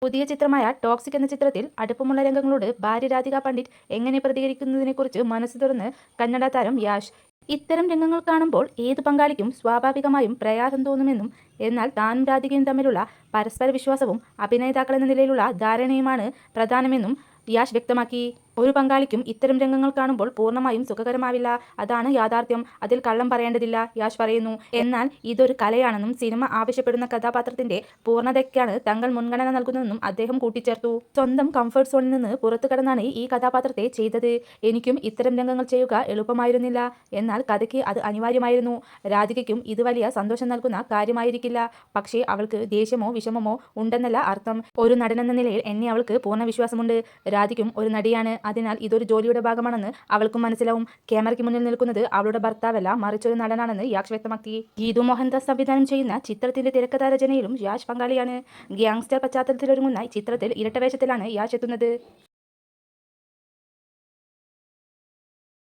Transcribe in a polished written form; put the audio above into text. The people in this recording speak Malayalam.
പുതിയ ചിത്രമായ ടോക്സിക് എന്ന ചിത്രത്തിൽ അടുപ്പമുള്ള രംഗങ്ങളോട് ഭാര്യ രാധിക പണ്ഡിറ്റ് എങ്ങനെ പ്രതികരിക്കുന്നതിനെക്കുറിച്ച് മനസ്സ് തുറന്ന് കന്നഡ താരം യാഷ്. ഇത്തരം രംഗങ്ങൾ കാണുമ്പോൾ ഏത് പങ്കാളിക്കും സ്വാഭാവികമായും പ്രയാസം തോന്നുമെന്നും എന്നാൽ താനും രാധികയും തമ്മിലുള്ള പരസ്പര വിശ്വാസവും അഭിനേതാക്കളെന്ന നിലയിലുള്ള ധാരണയുമാണ് പ്രധാനമെന്നും യാഷ് വ്യക്തമാക്കി. ഒരു പങ്കാളിക്കും ഇത്തരം രംഗങ്ങൾ കാണുമ്പോൾ പൂർണ്ണമായും സുഖകരമാവില്ല. അതാണ് യാഥാർത്ഥ്യം. അതിൽ കള്ളം പറയേണ്ടതില്ല, യാഷ് പറയുന്നു. എന്നാൽ ഇതൊരു കലയാണെന്നും സിനിമ ആവശ്യപ്പെടുന്ന കഥാപാത്രത്തിന്റെ പൂർണ്ണതയ്ക്കാണ് തങ്ങൾ മുൻഗണന നൽകുന്നതെന്നും അദ്ദേഹം കൂട്ടിച്ചേർത്തു. സ്വന്തം കംഫർട്ട് സോണിൽ നിന്ന് പുറത്തു കടന്നാണ് ഈ കഥാപാത്രത്തെ ചെയ്തത്. എനിക്കും ഇത്തരം രംഗങ്ങൾ ചെയ്യുക എളുപ്പമായിരുന്നില്ല. എന്നാൽ കഥയ്ക്ക് അത് അനിവാര്യമായിരുന്നു. രാധികയ്ക്കും ഇത് വലിയ സന്തോഷം നൽകുന്ന കാര്യമായിരിക്കില്ല. പക്ഷേ അവൾക്ക് ദേഷ്യമോ വിഷമമോ ഉണ്ടെന്നല്ല അർത്ഥം. ഒരു നടനെന്ന നിലയിൽ എന്നെ അവൾക്ക് പൂർണ്ണ വിശ്വാസമുണ്ട്. രാധികയും ഒരു നടിയാണ്. അതിനാൽ ഇതൊരു ജോലിയുടെ ഭാഗമാണെന്ന് അവൾക്കും മനസ്സിലാവും. ക്യാമറയ്ക്ക് മുന്നിൽ നിൽക്കുന്നത് അവളുടെ ഭർത്താവല്ല, മറിച്ചൊരു നടനാണെന്ന് യാഷ് വ്യക്തമാക്കി. ഗീതു മോഹൻദാസ് സംവിധാനം ചെയ്യുന്ന ചിത്രത്തിന്റെ തിരക്കഥാ രചനയിലും യാഷ് പങ്കാളിയാണ്. ഗ്യാങ്സ്റ്റർ പശ്ചാത്തലത്തിലൊരുങ്ങുന്ന ചിത്രത്തിൽ ഇരട്ട വേഷത്തിലാണ് യാഷ് എത്തുന്നത്.